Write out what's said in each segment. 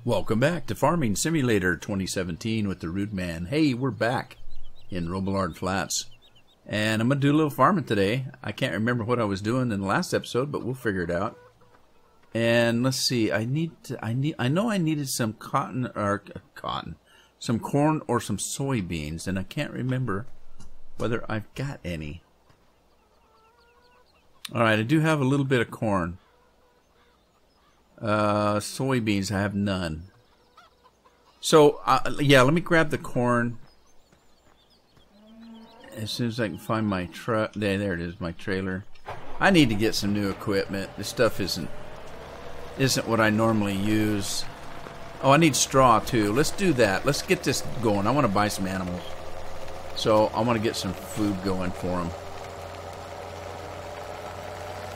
Welcome back to Farming Simulator 2017 with the Rude Man. Hey, we're back in Robillard Flats. And I'm going to do a little farming today. I can't remember what I was doing in the last episode, but we'll figure it out. And let's see, I know I needed some some corn or some soybeans, and I can't remember whether I've got any. Alright, I do have a little bit of corn. Soybeans, I have none. So, yeah, let me grab the corn as soon as I can find my truck. There it is, my trailer. I need to get some new equipment. This stuff isn't what I normally use. Oh, I need straw too. Let's do that. Let's get this going. I want to buy some animals. So, I want to get some food going for them.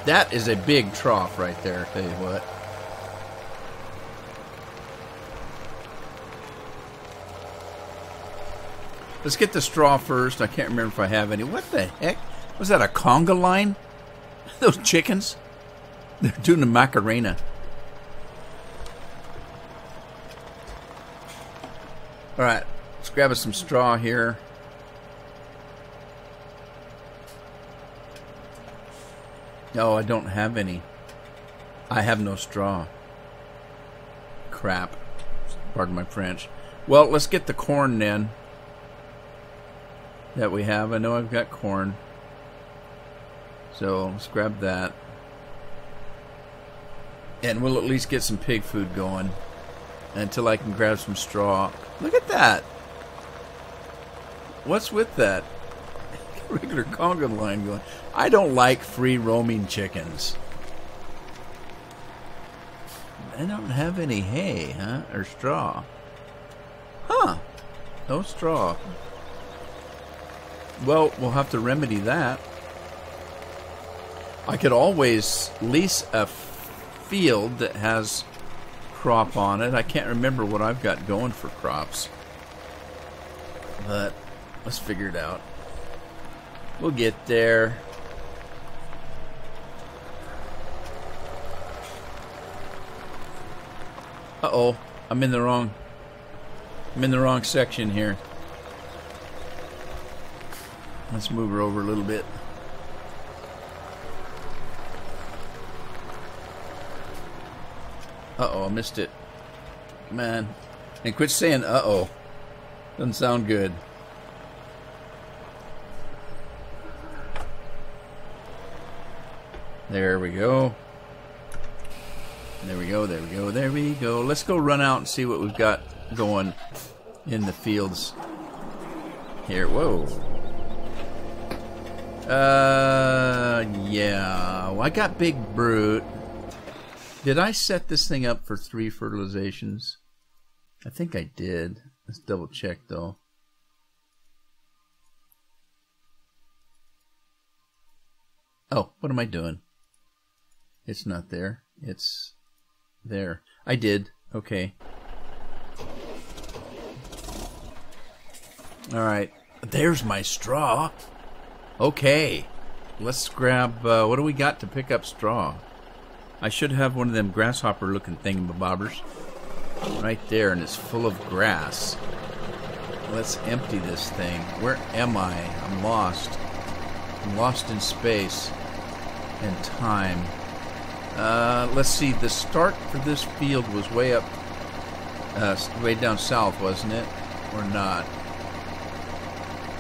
That is a big trough right there, tell you what. Let's get the straw first. I can't remember if I have any. What the heck? Was that a conga line? Those chickens? They're doing the Macarena. Alright, let's grab us some straw here. No, I don't have any. I have no straw. Crap. Pardon my French. Well, let's get the corn then. That we have. I know I've got corn. So let's grab that. And we'll at least get some pig food going until I can grab some straw. Look at that. What's with that? Regular conga line going. I don't like free roaming chickens. I don't have any hay, huh? Or straw. Huh. No straw. Well, we'll have to remedy that. I could always lease a field that has crop on it. I can't remember what I've got going for crops. But let's figure it out. We'll get there. Uh-oh. I'm in the wrong section here. Let's move her over a little bit. Uh-oh, I missed it. Man. And quit saying uh-oh. Doesn't sound good. There we go. There we go, there we go, there we go. Let's go run out and see what we've got going in the fields here. Whoa. Yeah. Well, I got Big Brute. Did I set this thing up for 3 fertilizations? I think I did. Let's double check though. Oh, what am I doing? It's not there. It's there. I did. Okay. Alright. There's my straw. Okay, let's grab, what do we got to pick up straw? I should have one of them grasshopper looking thingamabobbers right there, and it's full of grass. Let's empty this thing. Where am I? I'm lost. I'm lost in space and time. Let's see, the start for this field was way up, way down south, wasn't it? Or not?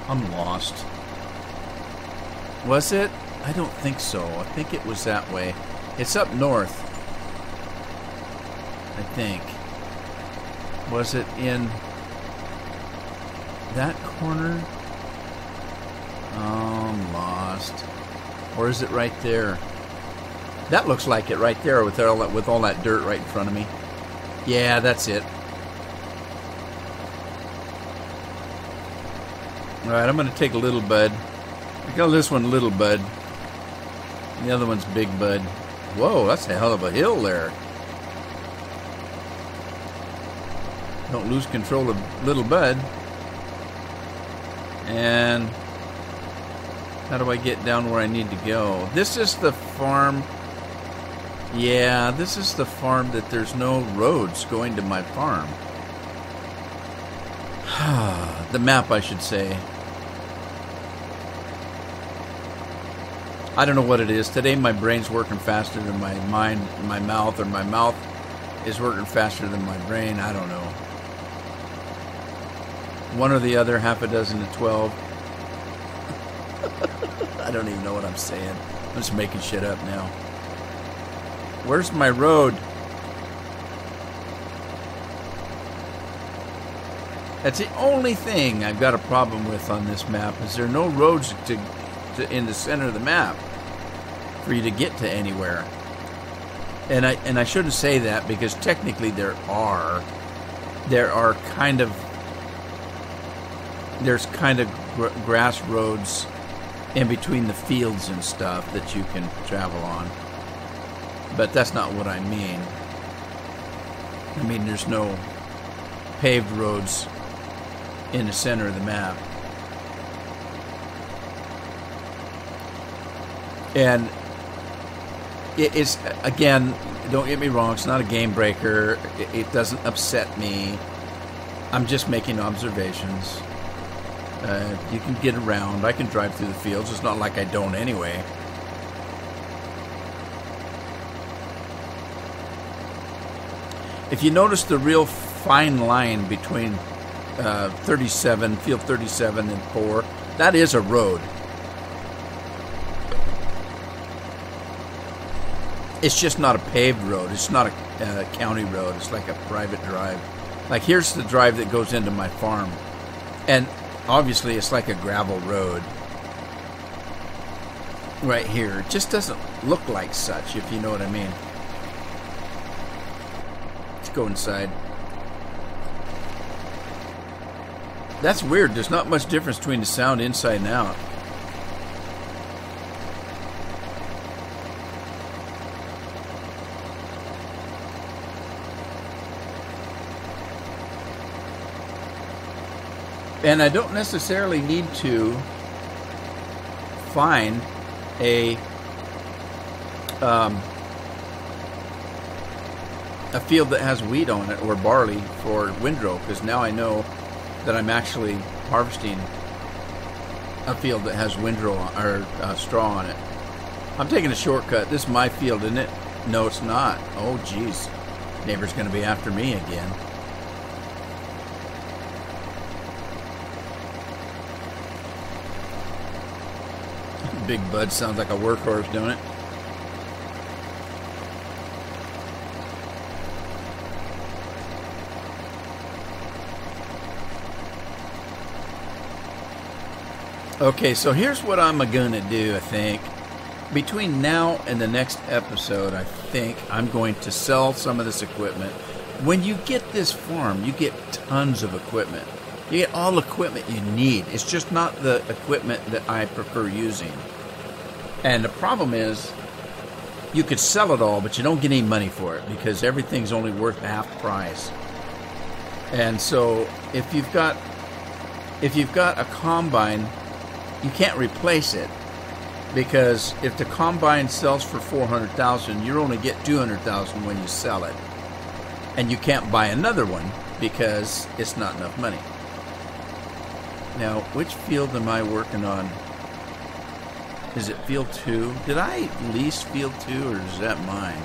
I'm lost. Was it? I don't think so. I think it was that way. It's up north. I think. Was it in that corner? Oh, I'm lost. Or is it right there? That looks like it right there with all that dirt right in front of me. Yeah, that's it. Alright, I'm going to take a little bud. I call this one Little Bud. The other one's Big Bud. Whoa, that's a hell of a hill there. Don't lose control of Little Bud. And how do I get down where I need to go? This is the farm Yeah, this is the farm that there's no roads going to my farm. The map, I should say. I don't know what it is. Today my brain's working faster than my mind, my mouth, or my mouth is working faster than my brain. I don't know. One or the other, half a dozen to 12. I don't even know what I'm saying. I'm just making shit up now. Where's my road? That's the only thing I've got a problem with on this map, is there are no roads to in the center of the map for you to get to anywhere. And I shouldn't say that, because technically there are kind of grass roads in between the fields and stuff that you can travel on. But that's not what I mean. I mean, there's no paved roads in the center of the map. And it's, again, don't get me wrong, it's not a game breaker. It doesn't upset me. I'm just making observations. You can get around. I can drive through the fields. It's not like I don't anyway. If you notice the real fine line between 37, field 37 and 4, that is a road. It's just not a paved road. It's not a county road. It's like a private drive. Like, here's the drive that goes into my farm. And obviously it's like a gravel road right here. It just doesn't look like such, if you know what I mean. Let's go inside. That's weird. There's not much difference between the sound inside and out. And I don't necessarily need to find a field that has wheat on it or barley for windrow, because now I know that I'm actually harvesting a field that has windrow or straw on it. I'm taking a shortcut. This is my field, isn't it? No, it's not. Oh, geez. Neighbor's going to be after me again. Big Bud sounds like a workhorse, don't it? Okay, so here's what I'm gonna do, I think. Between now and the next episode, I think I'm going to sell some of this equipment. When you get this farm, you get tons of equipment. You get all the equipment you need. It's just not the equipment that I prefer using. And the problem is, you could sell it all, but you don't get any money for it, because everything's only worth half price. And so, if you've got a combine, you can't replace it, because if the combine sells for $400,000, you only get $200,000 when you sell it, and you can't buy another one because it's not enough money. Now, which field am I working on? Is it field 2? Did I lease field 2, or is that mine?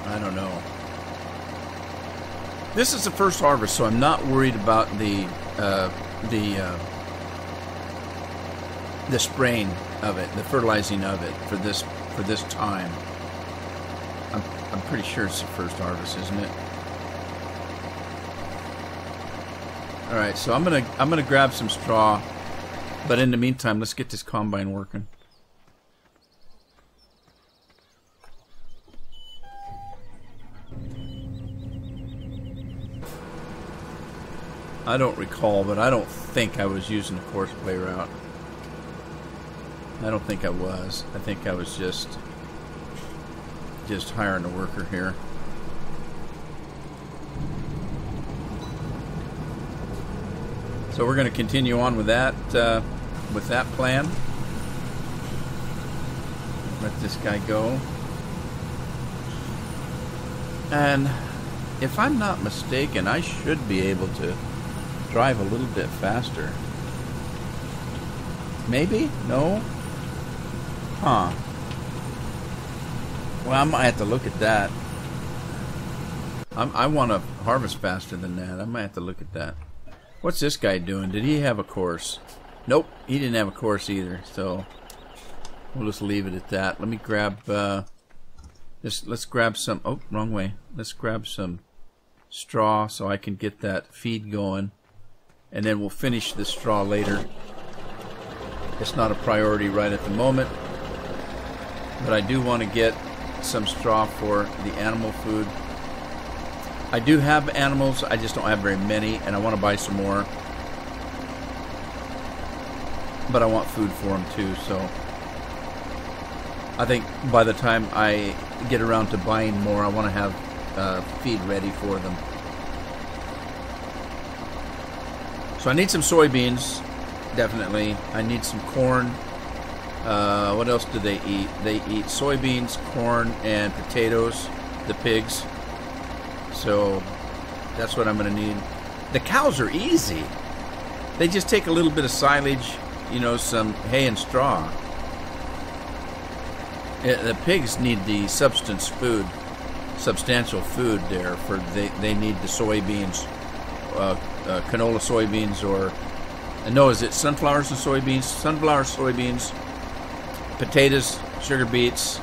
I don't know. This is the first harvest, so I'm not worried about the spraying of it, the fertilizing of it for this time. I'm pretty sure it's the first harvest, isn't it? All right, so I'm gonna grab some straw. But in the meantime, let's get this combine working. I don't recall, but I don't think I was using the course play route. I don't think I was. I think I was just hiring a worker here. So we're going to continue on with that plan. Let this guy go. And if I'm not mistaken, I should be able to drive a little bit faster. Maybe? No? Huh. Well, I might have to look at that. I want to harvest faster than that. I might have to look at that. What's this guy doing? Did he have a course? Nope, he didn't have a course either. So we'll just leave it at that. Let me grab. Let's grab some. Oh, wrong way. Let's grab some straw so I can get that feed going, and then we'll finish the straw later. It's not a priority right at the moment, but I do want to get some straw for the animal food. I do have animals, I just don't have very many, and I want to buy some more. But I want food for them too, so I think by the time I get around to buying more, I want to have feed ready for them. So I need some soybeans, definitely. I need some corn. What else do they eat? They eat soybeans, corn, and potatoes, the pigs. So that's what I'm going to need. The cows are easy. They just take a little bit of silage, you know, some hay and straw. The pigs need the substantial food there. For they need the soybeans, canola soybeans, or no, is it sunflowers and soybeans? Sunflower soybeans, potatoes, sugar beets.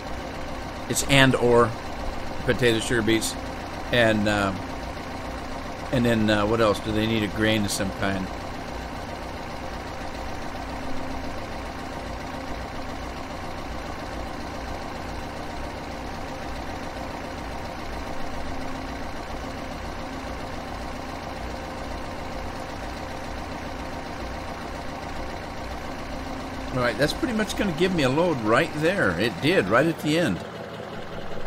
It's and/or potatoes, sugar beets. And then what else? Do they need a grain of some kind? Alright, that's pretty much going to give me a load right there. It did, right at the end.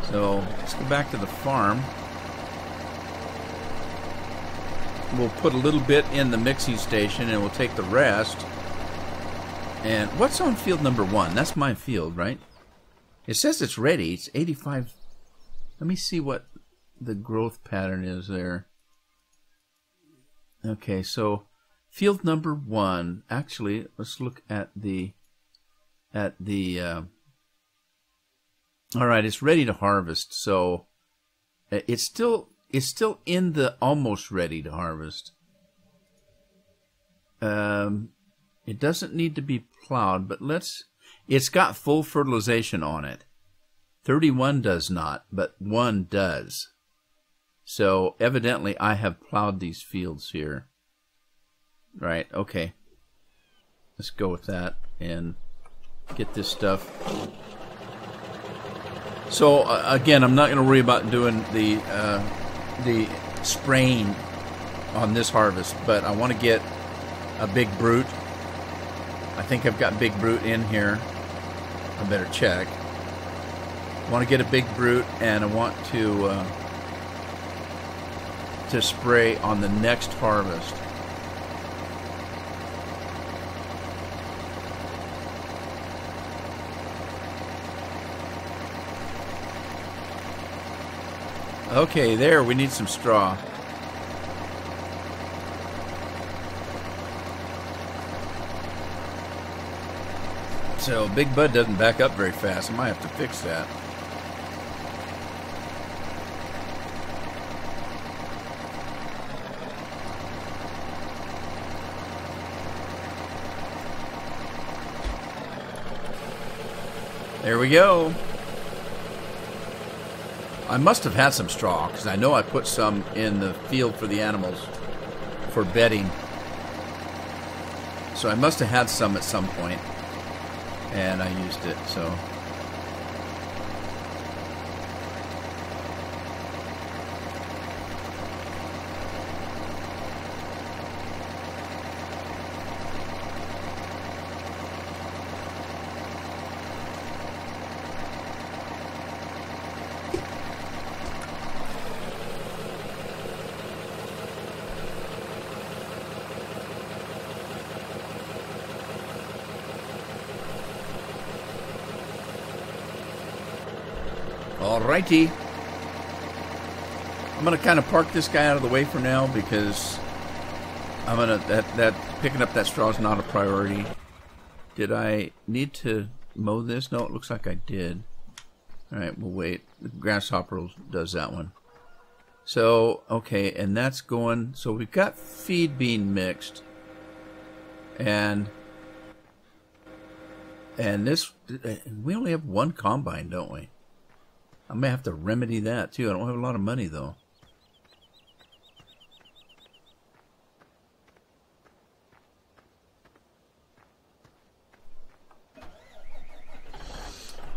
So, let's go back to the farm. We'll put a little bit in the mixing station and we'll take the rest. And what's on field number 1? That's my field, right? It says it's ready. It's 85. Let me see what the growth pattern is there. Okay, so field number 1. Actually, let's look at the all right, it's ready to harvest. So it's still in the almost ready to harvest. It doesn't need to be plowed, but it's got full fertilization on it. 31 does not, but 1 does. So evidently I have plowed these fields here. Right, okay. Let's go with that and get this stuff. So again, I'm not going to worry about doing the spraying on this harvest, but I want to get a big brute. I think I've got big brute in here. I better check. I want to get a big brute, and I want to spray on the next harvest. Okay, there, we need some straw. So Big Bud doesn't back up very fast. I might have to fix that. There we go. I must have had some straw, because I know I put some in the field for the animals for bedding. So I must have had some at some point, and I used it, so... Alrighty. I'm gonna kind of park this guy out of the way for now because I'm gonna that picking up that straw is not a priority. Did I need to mow this? No, it looks like I did. All right, we'll wait. The grasshopper does that one. So okay, and that's going. So we've got feed being mixed, and this we only have one combine, don't we? I may have to remedy that too. I don't have a lot of money though.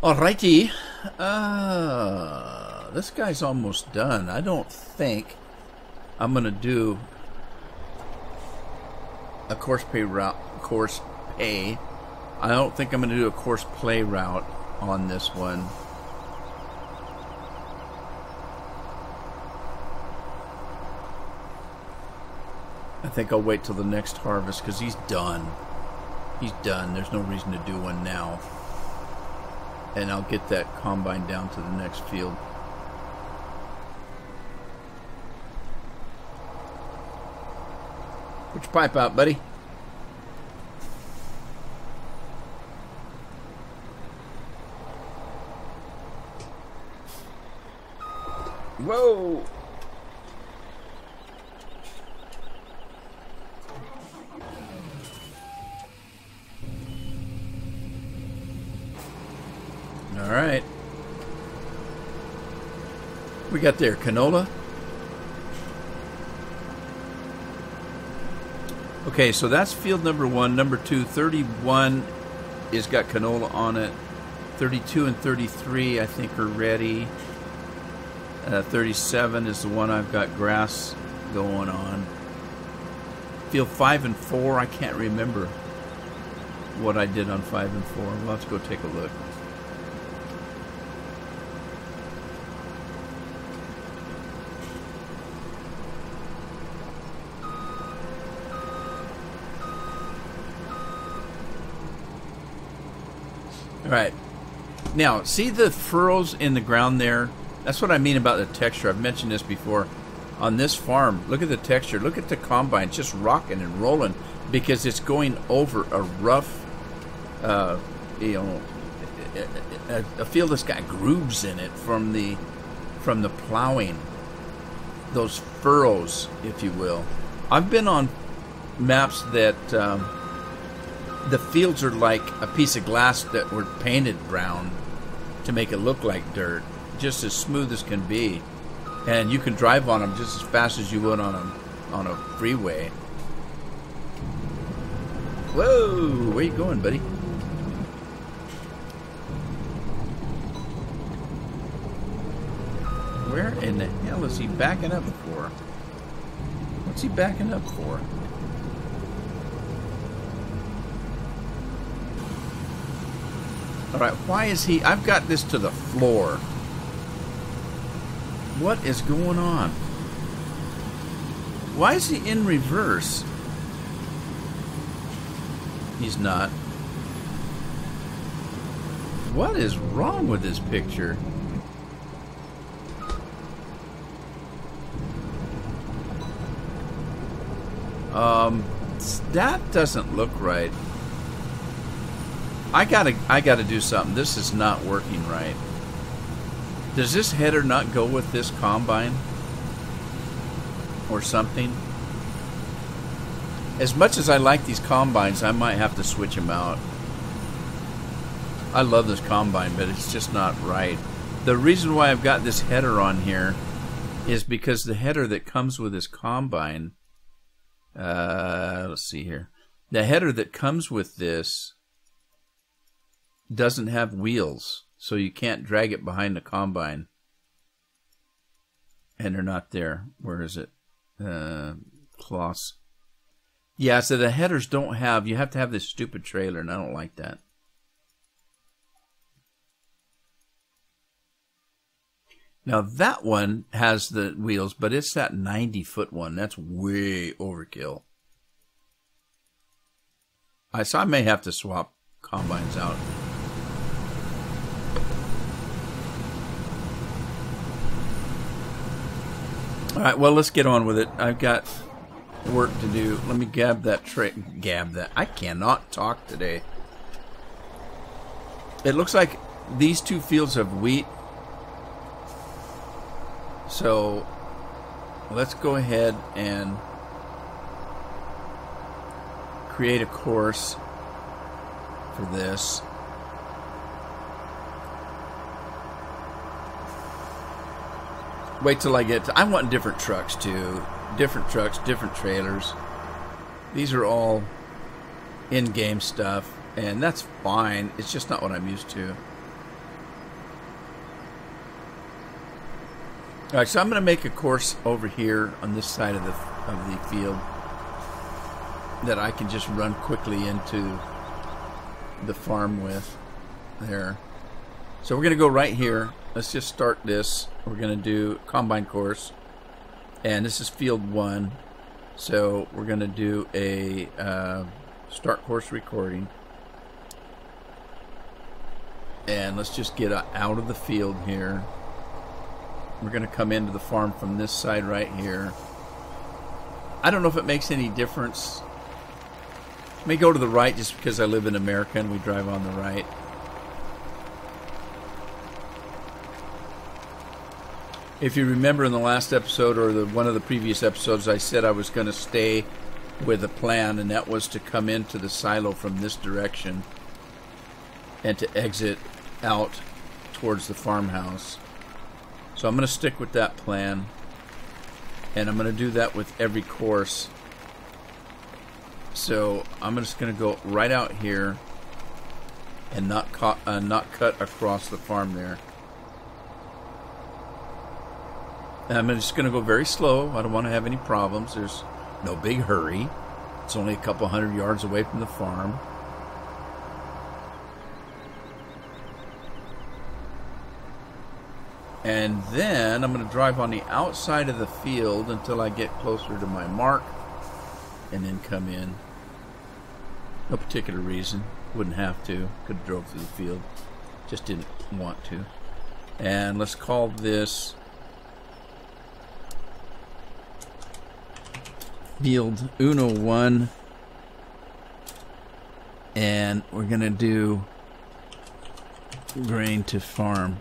Alrighty, this guy's almost done. I don't think I'm gonna do a course pay route. I don't think I'm gonna do a course play route on this one. I think I'll wait till the next harvest because he's done. He's done. There's no reason to do one now. And I'll get that combine down to the next field. Put your pipe out, buddy. Whoa! All right. We got there canola. Okay, so that's field number 1. Number 2, 31 is got canola on it. 32 and 33 I think are ready. 37 is the one I've got grass going on. Field 5 and 4, I can't remember what I did on 5 and 4. We'll have to go take a look. All right. Now, see the furrows in the ground there? That's what I mean about the texture. I've mentioned this before. On this farm, look at the texture. Look at the combine. It's just rocking and rolling because it's going over a rough, you know, a field that's got grooves in it from the plowing. Those furrows, if you will. I've been on maps that the fields are like a piece of glass that were painted brown to make it look like dirt. Just as smooth as can be, and you can drive on them just as fast as you would on a freeway. Whoa, where you going, buddy? Where in the hell is he backing up for? What's he backing up for? All right, why is he? I've got this to the floor. What is going on? Why is he in reverse? He's not. What is wrong with this picture? That doesn't look right. I gotta do something. This is not working right. Does this header not go with this combine? Or something? As much as I like these combines, I might have to switch them out. I love this combine, but it's just not right. The reason why I've got this header on here is because the header that comes with this combine, let's see here. The header that comes with this doesn't have wheels. So you can't drag it behind the combine. And they're not there. Where is it? Cloths. Yeah, so the headers don't have... You have to have this stupid trailer, and I don't like that. Now that one has the wheels, but it's that 90-foot one. That's way overkill. So I may have to swap combines out. All right, well, let's get on with it. I've got work to do. Let me gab that I cannot talk today. It looks like these two fields of wheat. So let's go ahead and create a course for this. Wait till I get to... I want different trucks too. Different trucks, different trailers. These are all in-game stuff, and that's fine. It's just not what I'm used to. Alright, so I'm going to make a course over here on this side of the field that I can just run quickly into the farm with there. So we're going to go right here. Let's just start this. We're going to do combine course, and this is field 1. So we're going to do a start course recording, and let's just get out of the field here. We're going to come into the farm from this side right here. I don't know if it makes any difference. I may go to the right just because I live in America and we drive on the right. If you remember in the last episode or one of the previous episodes, I said I was going to stay with a plan, and that was to come into the silo from this direction and to exit out towards the farmhouse. So I'm going to stick with that plan, and I'm going to do that with every course. So I'm just going to go right out here and not cut across the farm there. And I'm just going to go very slow. I don't want to have any problems. There's no big hurry. It's only a couple hundred yards away from the farm. And then I'm going to drive on the outside of the field until I get closer to my mark, and then come in. No particular reason. Wouldn't have to. Could have drove through the field. Just didn't want to. And let's call this field Uno 1. And we're going to do grain to farm.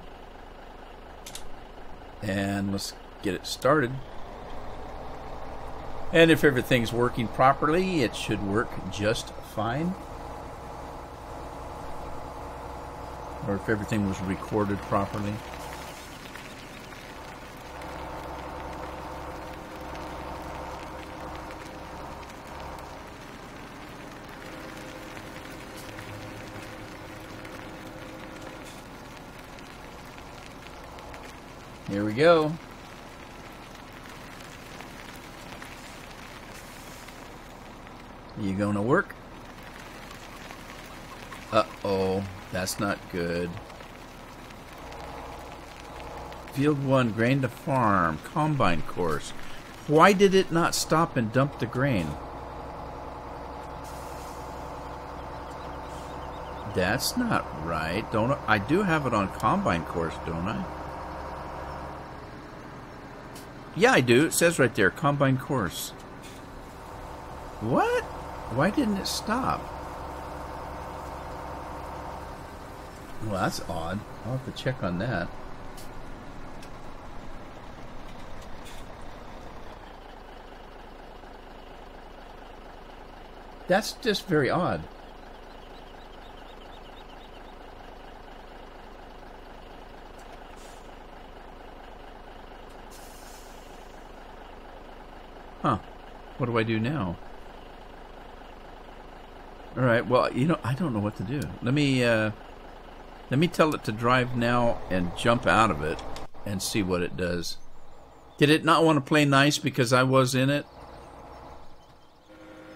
And let's get it started. And if everything's working properly, it should work just fine. Or if everything was recorded properly. Here we go. You gonna work? Uh-oh, that's not good. Field 1, grain to farm, combine course. Why did it not stop and dump the grain? That's not right. I do have it on combine course, don't I? Yeah, I do. It says right there, combine course. What? Why didn't it stop? Well, that's odd. I'll have to check on that. That's just very odd. Huh. What do I do now? Alright, well, you know, I don't know what to do. Let me tell it to drive now and jump out of it and see what it does. Did it not want to play nice because I was in it?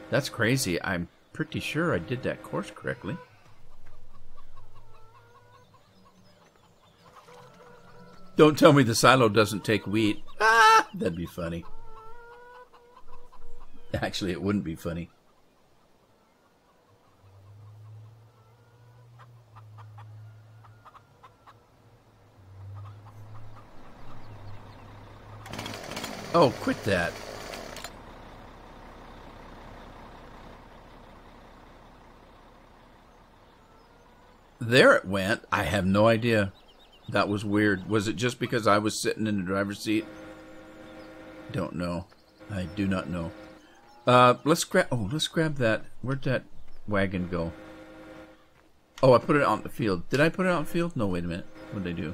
That's crazy. I'm pretty sure I did that course correctly. Don't tell me the silo doesn't take wheat. Ah! That'd be funny. Actually, it wouldn't be funny. Oh, quit that. There it went. I have no idea. That was weird. Was it just because I was sitting in the driver's seat? Don't know. I do not know. Let's grab that. Where'd that wagon go? Oh, I put it out in the field. Did I put it out in the field? No, wait a minute. What did I do?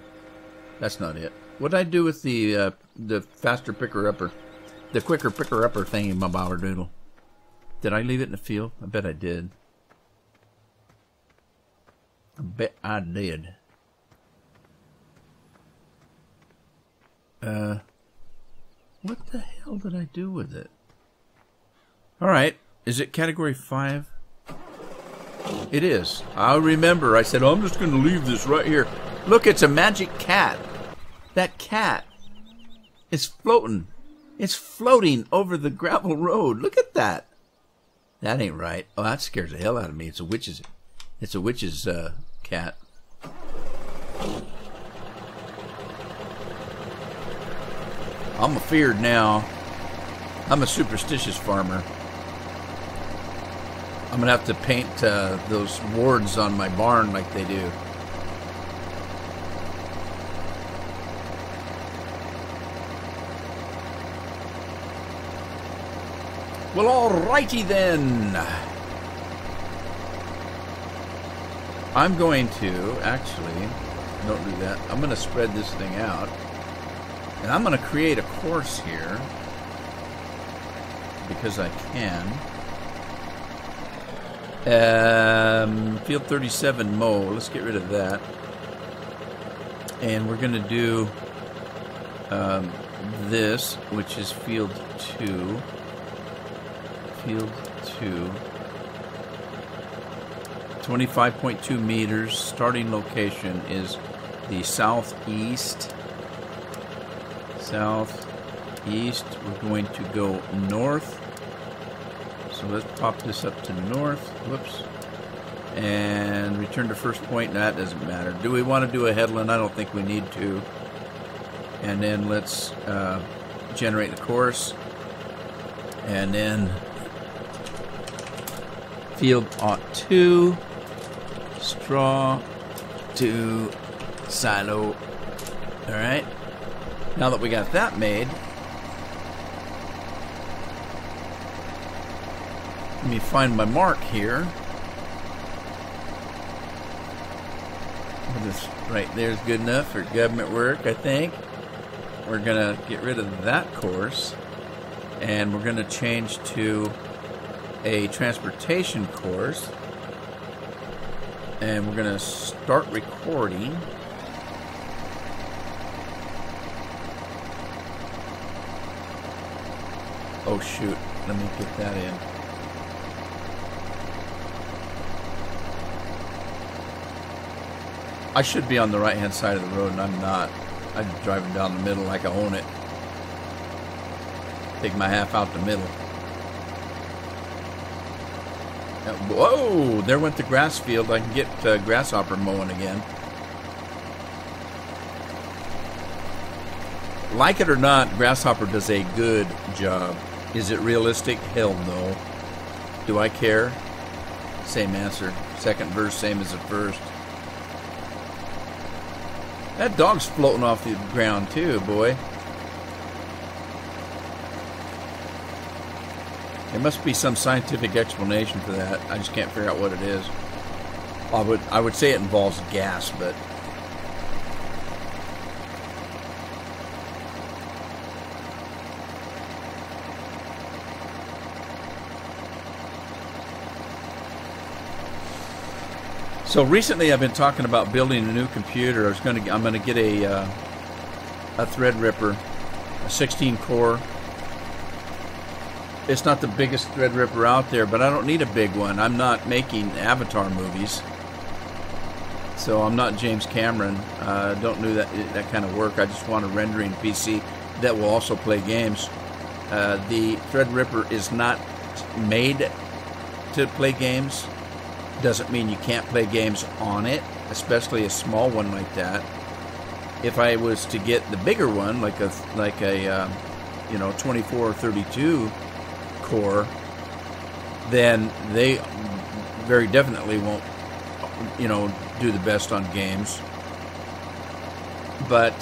That's not it. What did I do with the faster picker-upper? The quicker picker-upper thing in my bower doodle? Did I leave it in the field? I bet I did. I bet I did. What the hell did I do with it? Alright. Is it category 5? It is. I remember. I said, oh, I'm just going to leave this right here. Look, it's a magic cat. That cat is floating. It's floating over the gravel road. Look at that. That ain't right. Oh, that scares the hell out of me. It's a witch's cat. I'm afeared now. I'm a superstitious farmer. I'm gonna have to paint those wards on my barn like they do. Well, alrighty then. I'm going to, actually, don't do that. I'm going to spread this thing out. And I'm going to create a course here. Because I can. Field 37 mow. Let's get rid of that. And we're going to do this, which is field 2. Field 2. 25.2 meters. Starting location is the southeast. Southeast. We're going to go north. So let's pop this up to north. Whoops. And return to first point. That doesn't matter. Do we want to do a headland? I don't think we need to. And then let's generate the course. And then field 2. Straw to silo. Alright. Now that we got that made, let me find my mark here. This right there is good enough for government work, I think. We're going to get rid of that course. And we're going to change to a transportation course. And we're going to start recording. Oh shoot, let me get that in. I should be on the right hand side of the road and I'm not. I'm driving down the middle like I own it. Take my half out the middle. Whoa! There went the grass field. I can get grasshopper mowing again. Like it or not, grasshopper does a good job. Is it realistic? Hell no. Do I care? Same answer. Second verse, same as the first. That dog's floating off the ground too, boy. There must be some scientific explanation for that. I just can't figure out what it is. I would say it involves gas, but so recently I've been talking about building a new computer. I'm gonna get a Threadripper, a 16 core. It's not the biggest Threadripper out there, but I don't need a big one. I'm not making Avatar movies, so I'm not James Cameron. Don't do that kind of work. I just want a rendering PC that will also play games. The Threadripper is not made to play games. Doesn't mean you can't play games on it, especially a small one like that. If I was to get the bigger one, like a 24 or 32 core, then they very definitely won't, do the best on games. But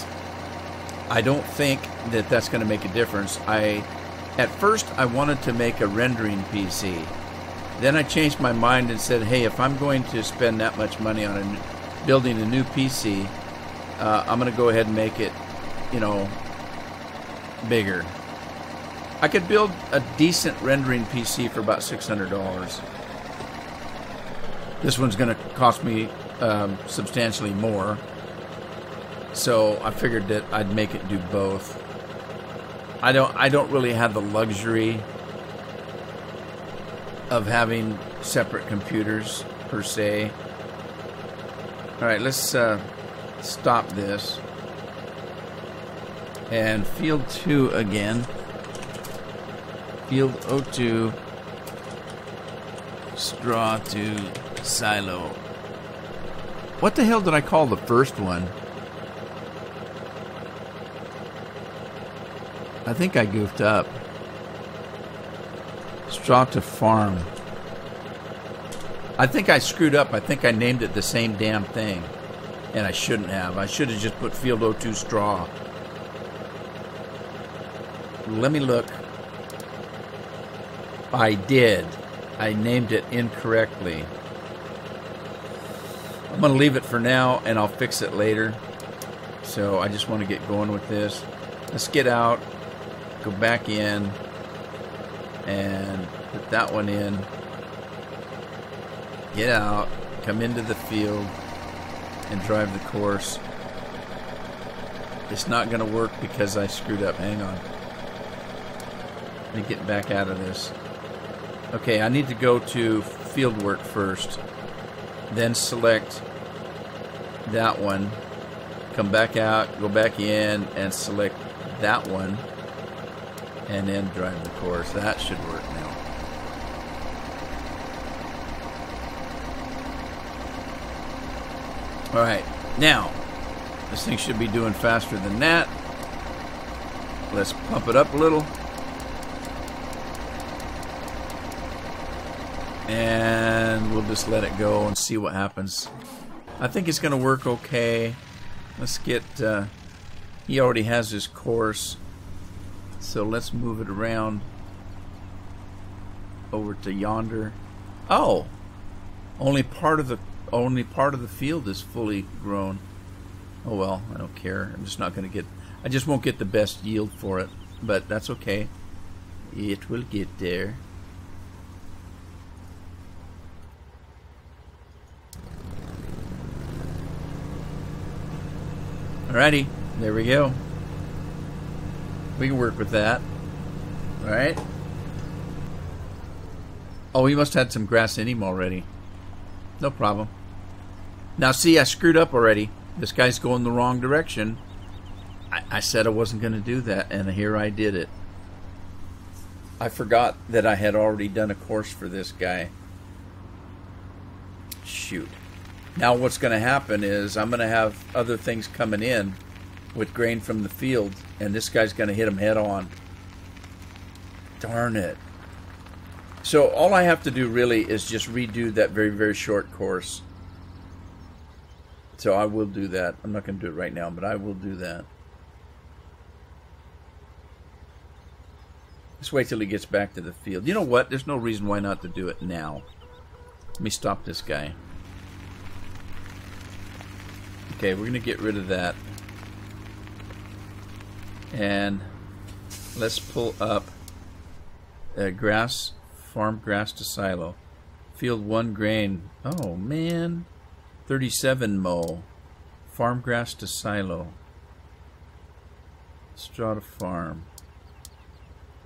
I don't think that that's going to make a difference. At first, I wanted to make a rendering PC. Then I changed my mind and said, hey, if I'm going to spend that much money on building a new PC, I'm going to go ahead and make it, bigger. I could build a decent rendering PC for about $600. This one's going to cost me substantially more. So I figured that I'd make it do both. I don't really have the luxury of having separate computers per se. All right, let's stop this. And field 2 again. Field O2. Straw to silo. What the hell did I call the first one? I think I goofed up. Straw to farm. I think I screwed up. I think I named it the same damn thing. And I shouldn't have. I should have just put field O2 straw. Let me look. I did. I named it incorrectly. I'm going to leave it for now and I'll fix it later. So I just want to get going with this. Let's get out. Go back in and put that one in. Get out, come into the field and drive the course. It's not going to work because I screwed up. Hang on. Let me get back out of this. Okay, I need to go to field work first. Then select that one. Come back out, go back in and select that one. And then drive the course. That should work now. Alright, now this thing should be doing faster than that. Let's pump it up a little. And we'll just let it go and see what happens. I think it's going to work okay. Let's get... he already has his course. So let's move it around over to yonder. Oh, only part of the field is fully grown. Oh well, I don't care. I'm just not going to get. I just won't get the best yield for it, but that's okay. It will get there. Alrighty, there we go. We can work with that. Alright. Oh, he must have had some grass in him already. No problem. Now see, I screwed up already. This guy's going the wrong direction. I said I wasn't going to do that, and here I did it. I forgot that I had already done a course for this guy. Shoot. Now what's going to happen is I'm going to have other things coming in with grain from the field, and this guy's going to hit him head on. Darn it. So all I have to do really is just redo that very, very short course. So I will do that. I'm not going to do it right now, but I will do that. Let's wait till he gets back to the field. You know what? There's no reason why not to do it now. Let me stop this guy. Okay, we're going to get rid of that. And let's pull up grass, farm grass to silo. Field 1 grain. Oh, man. 37 mow. Farm grass to silo. Straw to farm.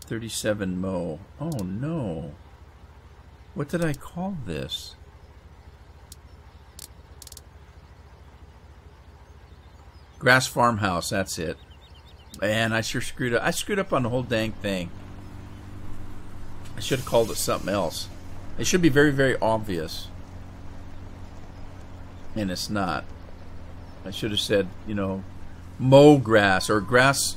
37 mow. Oh, no. What did I call this? Grass farmhouse, that's it. Man, I sure screwed up. I screwed up on the whole dang thing. I should have called it something else. It should be very, very obvious. And it's not. I should have said, you know, mow grass or grass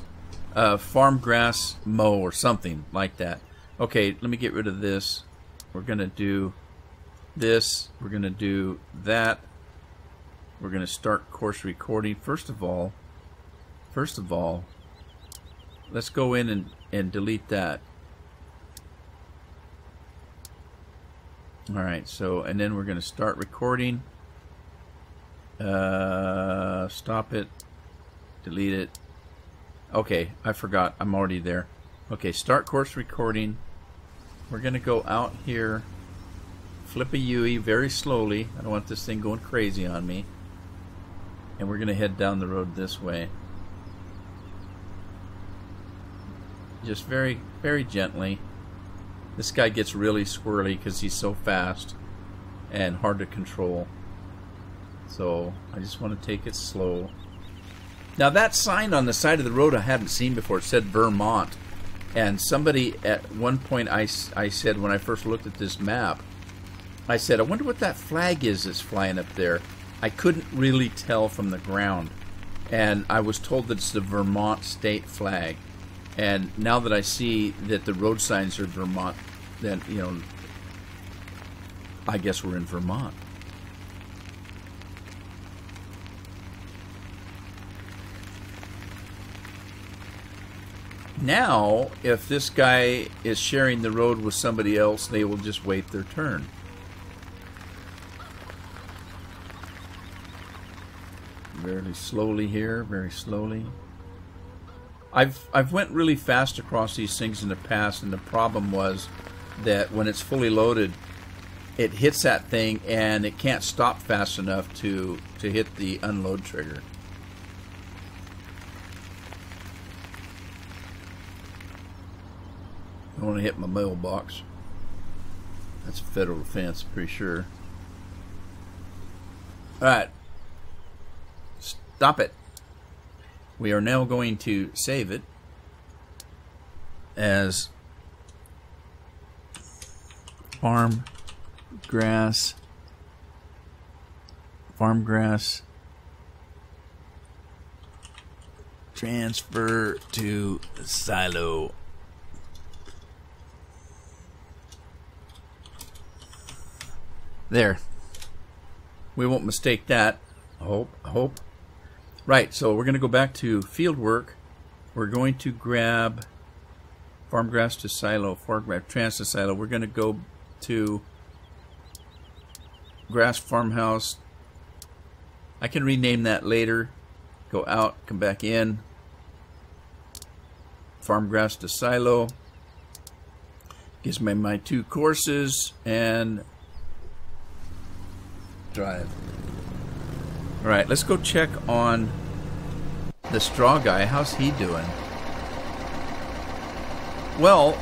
farm grass mow or something like that. Okay, let me get rid of this. We're going to do this. We're going to do that. We're going to start course recording. First of all, let's go in and delete that. Alright, so, and then we're going to start recording. Stop it. Delete it. Okay, I forgot. I'm already there. Okay, start course recording. We're going to go out here, flip a UE very slowly. I don't want this thing going crazy on me. And we're going to head down the road this way. Just very, very gently. This guy gets really squirrely because he's so fast and hard to control. So I just want to take it slow. Now that sign on the side of the road I hadn't seen before. It said Vermont. And somebody at one point I said when I first looked at this map, I said, I wonder what that flag is that's flying up there. I couldn't really tell from the ground. And I was told that it's the Vermont state flag. And now that I see that the road signs are Vermont, then, you know, I guess we're in Vermont. Now, if this guy is sharing the road with somebody else, they will just wait their turn. Very slowly here, very slowly. I've went really fast across these things in the past, and the problem was that when it's fully loaded, it hits that thing and it can't stop fast enough to hit the unload trigger. I don't want to hit my mailbox. That's a federal offense, pretty sure. Alright. Stop it. We are now going to save it as farm grass transfer to silo. There. We won't mistake that. I hope. Right, so we're going to go back to field work. We're going to grab farm grass to silo, farm grass trans to silo. We're going to go to grass farmhouse. I can rename that later. Go out, come back in. Farm grass to silo. Gives me my 2 courses and drive. Alright, let's go check on the straw guy. How's he doing? Well,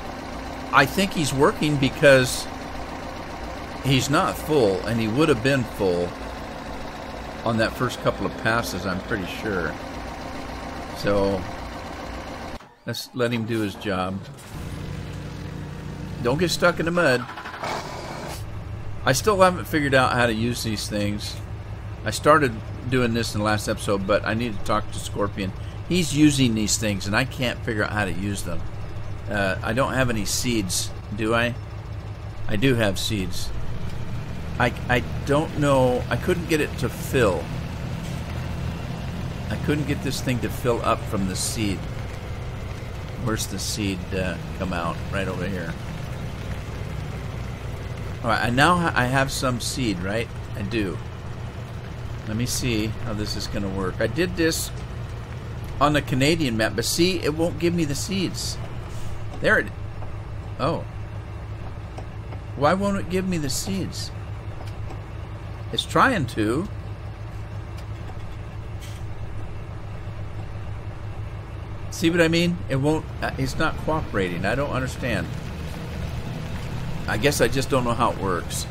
I think he's working because he's not full, and he would have been full on that first couple of passes, I'm pretty sure. So, let's let him do his job. Don't get stuck in the mud. I still haven't figured out how to use these things. I started doing this in the last episode, but I need to talk to Scorpion. He's using these things, and I can't figure out how to use them. I don't have any seeds, do I? I do have seeds. I don't know. I couldn't get it to fill. I couldn't get this thing to fill up from the seed. Where's the seed come out? Right over here. Alright, now I have some seed, right? I do. Let me see how this is going to work. I did this on the Canadian map, but see, it won't give me the seeds. There it... Oh. Why won't it give me the seeds? It's trying to. See what I mean? It won't... It's not cooperating. I don't understand. I guess I just don't know how it works.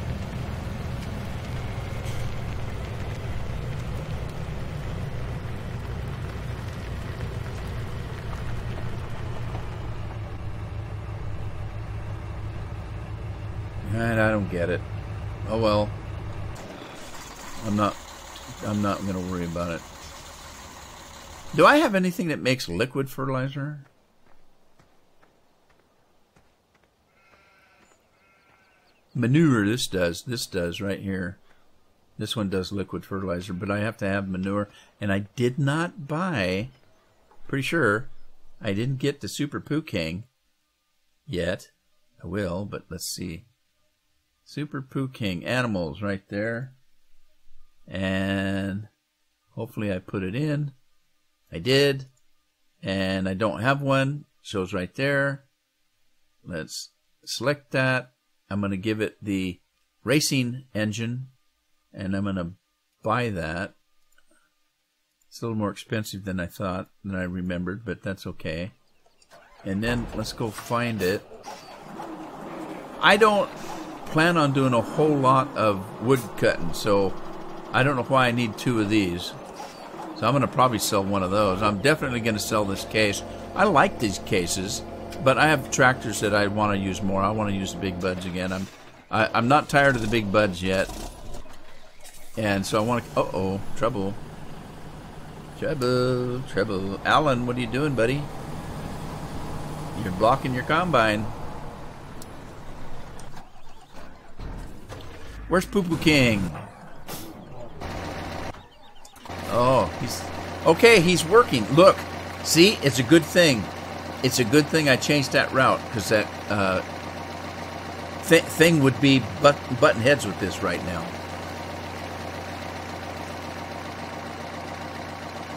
And I don't get it. Oh well. I'm not going to worry about it. Do I have anything that makes liquid fertilizer? Manure, this does right here. This one does liquid fertilizer, but I have to have manure. And I did not buy, pretty sure, I didn't get the Super Poo King yet. I will, but let's see. Super Poo King, animals right there. And hopefully I put it in. I did. And I don't have one. Shows right there. Let's select that. I'm going to give it the racing engine. And I'm going to buy that. It's a little more expensive than I thought, than I remembered, but that's okay. And then let's go find it. I don't plan on doing a whole lot of wood cutting, so I don't know why I need 2 of these. So I'm going to probably sell one of those. I'm definitely going to sell this case. I like these cases, but I have tractors that I want to use more. I want to use the big buds again. I'm not tired of the big buds yet. And so I want to... Uh-oh, trouble. Trouble. Alan, what are you doing, buddy? You're blocking your combine. Where's Poo Poo King? Oh, he's... Okay, he's working. Look, see? It's a good thing. It's a good thing I changed that route, because that thing would be button heads with this right now.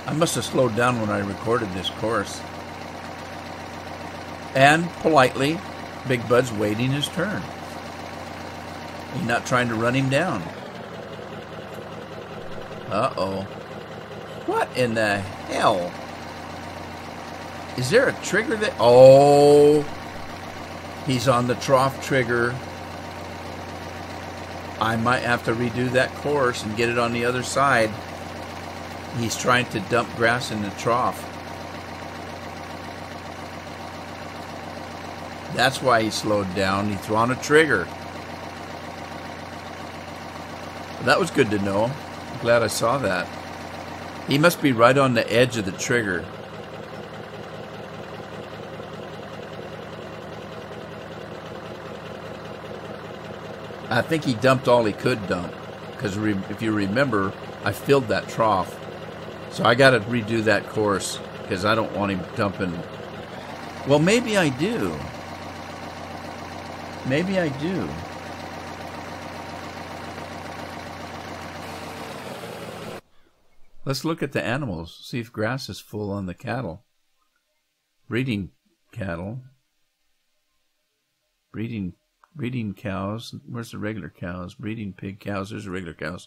I must have slowed down when I recorded this course. And politely, Big Bud's waiting his turn. He's not trying to run him down. Uh-oh. What in the hell? Is there a trigger that... Oh! He's on the trough trigger. I might have to redo that course and get it on the other side. He's trying to dump grass in the trough. That's why he slowed down. He threw on a trigger. That was good to know. I'm glad I saw that. He must be right on the edge of the trigger. I think he dumped all he could dump. Because if you remember, I filled that trough. So I got to redo that course because I don't want him dumping. Well, maybe I do. Maybe I do. Let's look at the animals. See if grass is full on the cattle. Breeding cattle. Breeding cows. Where's the regular cows? Breeding pig cows. There's the regular cows.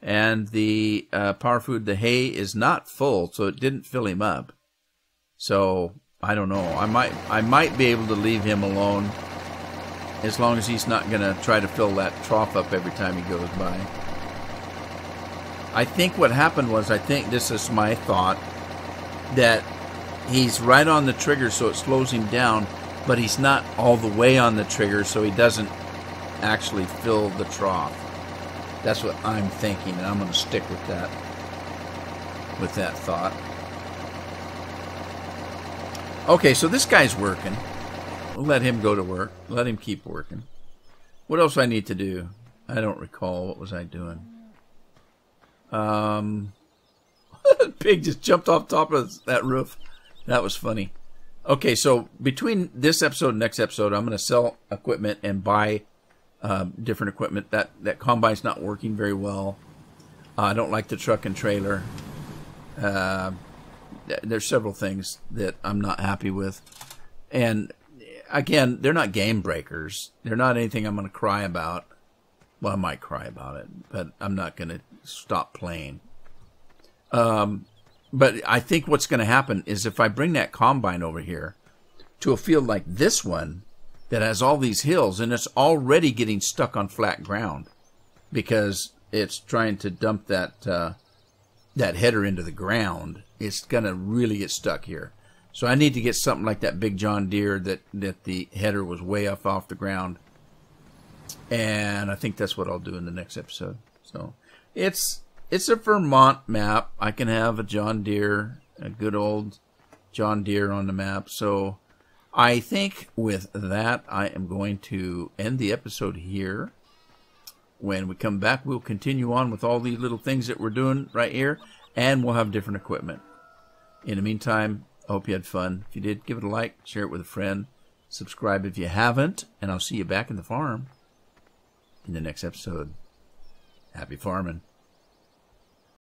And the power food, the hay, is not full, so it didn't fill him up. So I don't know. I might be able to leave him alone as long as he's not going to try to fill that trough up every time he goes by. I think what happened was, I think this is my thought, that he's right on the trigger, so it slows him down, but he's not all the way on the trigger, so he doesn't actually fill the trough. That's what I'm thinking, and I'm going to stick with that thought. Okay, so this guy's working. We'll let him go to work. Let him keep working. What else do I need to do? I don't recall. What was I doing? Pig just jumped off top of that roof. That was funny. Okay, so between this episode and next episode, I'm going to sell equipment and buy different equipment. That combine's not working very well. I don't like the truck and trailer. There's several things that I'm not happy with. And again, they're not game breakers. They're not anything I'm going to cry about. Well, I might cry about it, but I'm not going to stop playing. But I think what's going to happen is if I bring that combine over here to a field like this one, that has all these hills, and it's already getting stuck on flat ground because it's trying to dump that that header into the ground. It's going to really get stuck here. So I need to get something like that big John Deere that the header was way up off the ground. And I think that's what I'll do in the next episode. So it's a Vermont map. I can have a John Deere, a good old John Deere on the map. So I think with that, I am going to end the episode here. When we come back, we'll continue on with all these little things that we're doing right here, and we'll have different equipment. In the meantime, I hope you had fun. If you did, give it a like, share it with a friend, subscribe if you haven't, and I'll see you back in the farm in the next episode. Happy farming.